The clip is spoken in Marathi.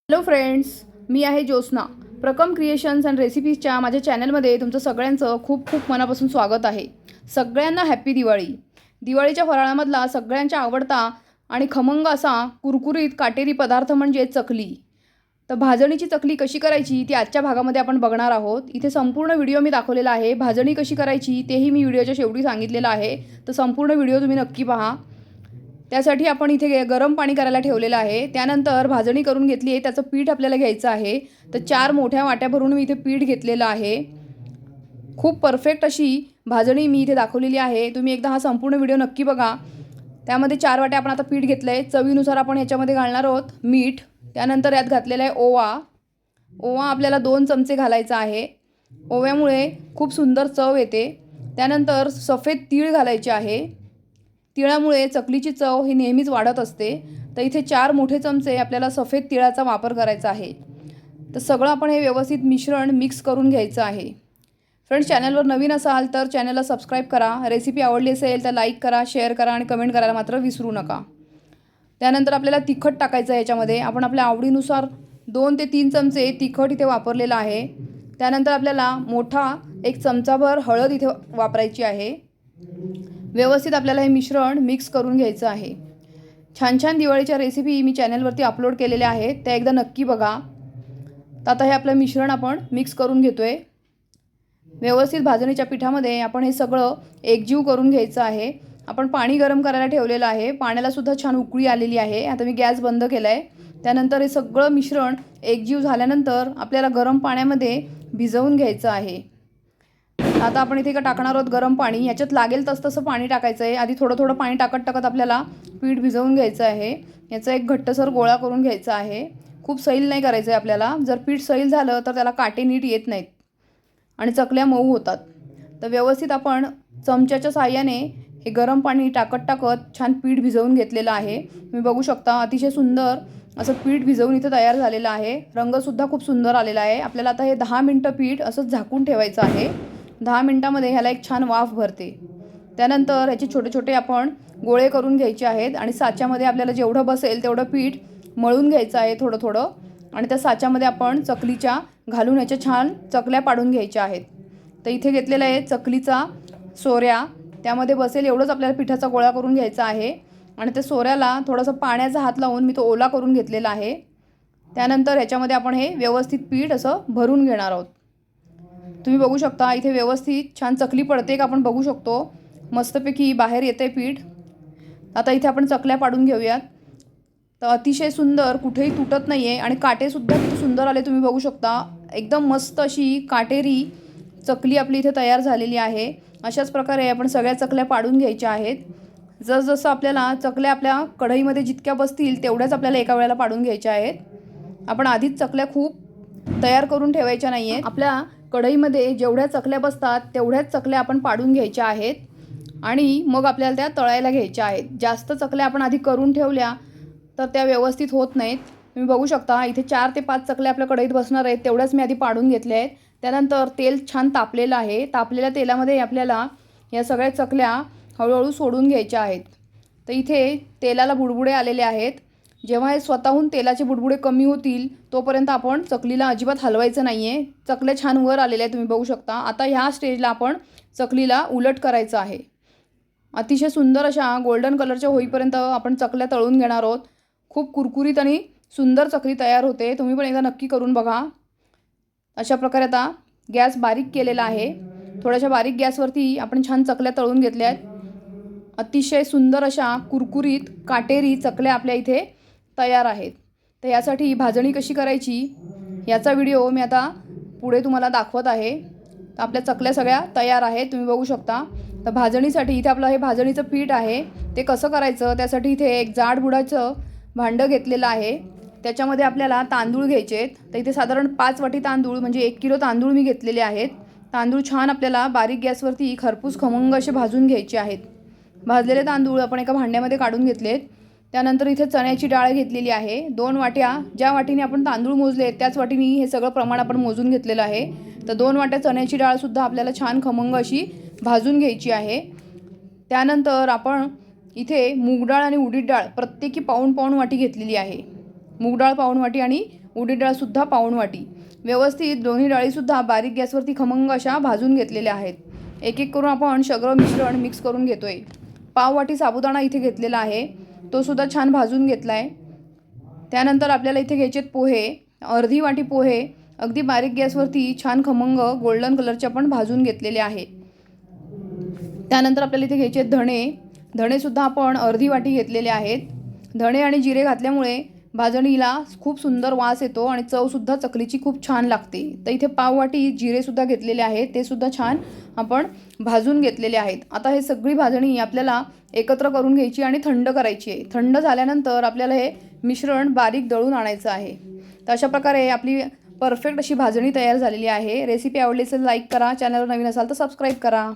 हॅलो फ्रेंड्स, मी आहे ज्योत्स्ना. प्रकम क्रिएशन्स अँड रेसिपीजच्या माझ्या चॅनलमध्ये तुमचं सगळ्यांचं खूप खूप मनापासून स्वागत आहे. सगळ्यांना हॅप्पी दिवाळी. दिवाळीच्या फराळामधला सगळ्यांचा आवडता आणि खमंग असा कुरकुरीत काटेरी पदार्थ म्हणजे चकली. तर भाजणीची चकली कशी करायची ती आजच्या भागामध्ये आपण बघणार आहोत. इथे संपूर्ण व्हिडिओ मी दाखवलेला आहे. भाजणी कशी करायची तेही मी व्हिडिओच्या शेवटी सांगितलेलं आहे. तर संपूर्ण व्हिडिओ तुम्ही नक्की पहा. त्यासाठी आपण इथे गरम पाणी करायला ठेवलेलं आहे. त्यानंतर भाजणी करून घेतली आहे. त्याचं पीठ आपल्याला घ्यायचं आहे. तर 4 मोठ्या वाट्या भरून मी इथे पीठ घेतलेलं आहे. खूप परफेक्ट अशी भाजणी मी इथे दाखवलेली आहे. तुम्ही एकदा हा संपूर्ण व्हिडिओ नक्की बघा. त्यामध्ये 4 वाट्या आपण आता पीठ घेतलं आहे. चवीनुसार आपण याच्यामध्ये घालणार आहोत मीठ. त्यानंतर यात घातलेला आहे ओवा आपल्याला 2 चमचे घालायचा आहे. ओव्यामुळे खूप सुंदर चव येते. त्यानंतर सफेद तीळ घालायचे आहे. तिळामुळे चकलीची चव ही नेहमीच वाढत असते. तर इथे 4 मोठे चमचे आपल्याला सफेद तिळाचा वापर करायचा आहे. तर सगळं आपण हे व्यवस्थित मिश्रण मिक्स करून घ्यायचं आहे. फ्रेंड्स, चॅनलवर नवीन असाल तर चॅनलला सबस्क्राईब करा. रेसिपी आवडली असेल तर लाईक करा, शेअर करा आणि कमेंट करायला मात्र विसरू नका. त्यानंतर आपल्याला तिखट टाकायचं आहे. याच्यामध्ये आपण आपल्या आवडीनुसार 2 ते 3 चमचे तिखट इथे वापरलेलं आहे. त्यानंतर आपल्याला मोठा 1 चमचाभर हळद इथे वापरायची आहे. व्यवस्थित आपल्याला हे मिश्रण मिक्स करून घ्यायचं आहे. छान छान दिवाळीच्या रेसिपी मी चॅनलवरती अपलोड केलेल्या आहेत, त्या एकदा नक्की बघा. तर आता हे आपलं मिश्रण आपण मिक्स करून घेतोय. व्यवस्थित भाजणीच्या पिठामध्ये आपण हे सगळं एकजीव करून घ्यायचं आहे. आपण पाणी गरम करायला ठेवलेलं आहे. पाण्याला सुद्धा छान उकळी आलेली आहे. आता मी गॅस बंद केला आहे. त्यानंतर हे सगळं मिश्रण एकजीव झाल्यानंतर आपल्याला गरम पाण्यामध्ये भिजवून घ्यायचं आहे. आता आपण इथे टाकणार आहोत गरम पाणी. याच्यात लागेल तसं पाणी टाकायचं आहे. आधी थोडं थोडं पाणी टाकत आपल्याला पीठ भिजवून घ्यायचं आहे. याचा एक घट्टसर गोळा करून घ्यायचा आहे. खूप सैल नाही करायचं आहे आपल्याला. जर पीठ सैल झालं तर त्याला काटे नीट येत नाहीत आणि चकल्या मऊ होतात. तर व्यवस्थित आपण चमच्याच्या साहाय्याने हे गरम पाणी टाकत छान पीठ भिजवून घेतलेलं आहे. तुम्ही बघू शकता अतिशय सुंदर असं पीठ भिजवून इथं तयार झालेलं आहे. रंगसुद्धा खूप सुंदर आलेला आहे. आपल्याला आता हे 10 मिनटं पीठ असंच झाकून ठेवायचं आहे. 10 मिनटामध्ये ह्याला एक छान वाफ भरते. त्यानंतर ह्याचे छोटे छोटे आपण गोळे करून घ्यायचे आहेत आणि साच्यामध्ये आपल्याला जेवढं बसेल तेवढं पीठ मळून घ्यायचं आहे थोडं थोडं. आणि त्या साच्यामध्ये आपण चकलीच्या घालून ह्याच्या छान चकल्या पाडून घ्यायच्या आहेत. तर इथे घेतलेला आहे चकलीचा सोऱ्या. त्यामध्ये बसेल एवढंच आपल्याला पिठाचा गोळा करून घ्यायचा आहे. आणि त्या सोऱ्याला थोडासा पाण्याचा हात लावून मी तो ओला करून घेतलेला आहे. त्यानंतर ह्याच्यामध्ये आपण हे व्यवस्थित पीठ असं भरून घेणार आहोत. तुम्ही बघू शकता इथे व्यवस्थित छान चकली पडते का आपण बघू शकतो. मस्तपैकी बाहेर येते पीठ. आता इथे आपण चकल्या पाडून घेऊयात. तर अतिशय सुंदर, कुठेही तुटत नाही आहे आणि काटेसुद्धा किती सुंदर आले तुम्ही बघू शकता. एकदम मस्त अशी काटेरी चकली आपली इथे तयार झालेली आहे. अशाच प्रकारे आपण सगळ्या चकल्या पाडून घ्यायच्या आहेत. जसजसं आपल्याला चकल्या आपल्या कढईमध्ये जितक्या बसतील तेवढ्याच आपल्याला एका वेळेला पाडून घ्यायच्या आहेत. आपण आधीच चकल्या खूप तयार करून ठेवायच्या नाही आहेत. आपल्या कढईमध्ये जेवढ्या चकल्या बसतात तेवढ्याच चकल्या आपण पाडून घ्यायच्या आहेत आणि मग आपल्याला त्या तळायला घ्यायच्या आहेत. जास्त चकल्या आपण आधी करून ठेवल्या तर त्या व्यवस्थित होत नाहीत. तुम्ही बघू शकता इथे 4 ते 5 चकल्या आपल्या कढईत बसणार आहेत, तेवढ्याच मी आधी पाडून घेतल्या आहेत. त्यानंतर तेल छान तापलेलं आहे. तापलेल्या तेलामध्ये आपल्याला या सगळ्या चकल्या हळूहळू सोडून घ्यायच्या आहेत. तर इथे तेलाला बुडबुडे आलेले आहेत. जेव्हा हे स्वतःहून तेलाचे बुडबुडे कमी होतील तोपर्यंत आपण चकलीला अजिबात हलवायचं नाही आहे. चकल्या छान वर आलेल्या आहेत तुम्ही बघू शकता. आता ह्या स्टेजला आपण चकलीला उलट करायचं आहे. अतिशय सुंदर अशा गोल्डन कलरच्या होईपर्यंत आपण चकल्या तळून घेणार आहोत. खूप कुरकुरीत आणि सुंदर चकली तयार होते. तुम्ही पण एकदा नक्की करून बघा. अशा प्रकारे आता गॅस बारीक केलेला आहे. थोड्याशा बारीक गॅसवरती आपण छान चकल्या तळून घेतल्या आहेत. अतिशय सुंदर अशा कुरकुरीत काटेरी चकल्या आपल्या इथे तयार आहेत. तर यासाठी भाजणी कशी करायची याचा व्हिडिओ मी आता पुढे तुम्हाला दाखवत आहे. तर आपल्या चकल्या सगळ्या तयार आहेत तुम्ही बघू शकता. तर भाजणीसाठी इथे आपलं हे भाजणीचं पीठ आहे ते कसं करायचं त्यासाठी इथे एक जाड बुडाचं भांडं घेतलेलं आहे. त्याच्यामध्ये आपल्याला तांदूळ घ्यायचे आहेत. तर इथे साधारण 5 वाटी तांदूळ म्हणजे 1 किलो तांदूळ मी घेतलेले आहेत. तांदूळ छान आपल्याला बारीक गॅसवरती खरपूस खमंग असे भाजून घ्यायचे आहेत. भाजलेले तांदूळ आपण एका भांड्यामध्ये काढून घेतलेत. त्यानंतर इथे चण्याची डाळ घेतलेली आहे 2 वाट्या. ज्या वाटीने आपण तांदूळ मोजले त्याच वाटीने हे सगळं प्रमाण आपण मोजून घेतलेलं आहे. तर 2 वाट्या चण्याची डाळसुद्धा आपल्याला छान खमंग अशी भाजून घ्यायची आहे. त्यानंतर आपण इथे मूग डाळ आणि उडीद डाळ प्रत्येकी पाऊण पाऊण वाटी घेतलेली आहे. मूग डाळ पाऊण वाटी आणि उडीद डाळसुद्धा पाऊण वाटी. व्यवस्थित दोन्ही डाळीसुद्धा बारीक गॅसवरती खमंग अशा भाजून घेतलेल्या आहेत. एक एक करून आपण सगळं मिश्रण मिक्स करून घेतोय. पाव वाटी साबुदाणा इथे घेतलेला आहे, तो सुद्धा छान भाजून घेतला आहे. त्यानंतर आपल्याला इथे घ्यायचे पोहे, अर्धी वाटी पोहे अगदी बारीक गॅसवरती छान खमंग गोल्डन कलरचे आपण भाजून घेतलेले आहे. त्यानंतर आपल्याला इथे घ्यायचे धणेसुद्धा आपण अर्धी वाटी घेतलेले आहेत. धणे आणि जिरे घातल्यामुळे भाजणीला खूप सुंदर वास येतो आणि चवसुद्धा चकलीची खूप छान लागते. तर इथे पाव वाटी जिरेसुद्धा घेतलेले आहेत, ते सुद्धा छान आपण भाजून घेतलेले आहेत. आता हे सगळी भाजणी आपल्याला एकत्र करून घ्यायची आणि थंड करायची आहे. थंड झाल्यानंतर आपल्याला हे मिश्रण बारीक दळून आणायचं आहे. तर अशा प्रकारे आपली परफेक्ट अशी भाजणी तयार झालेली आहे. रेसिपी आवडली असेल लाईक करा, चॅनलवर नवीन असाल तर सबस्क्राईब करा.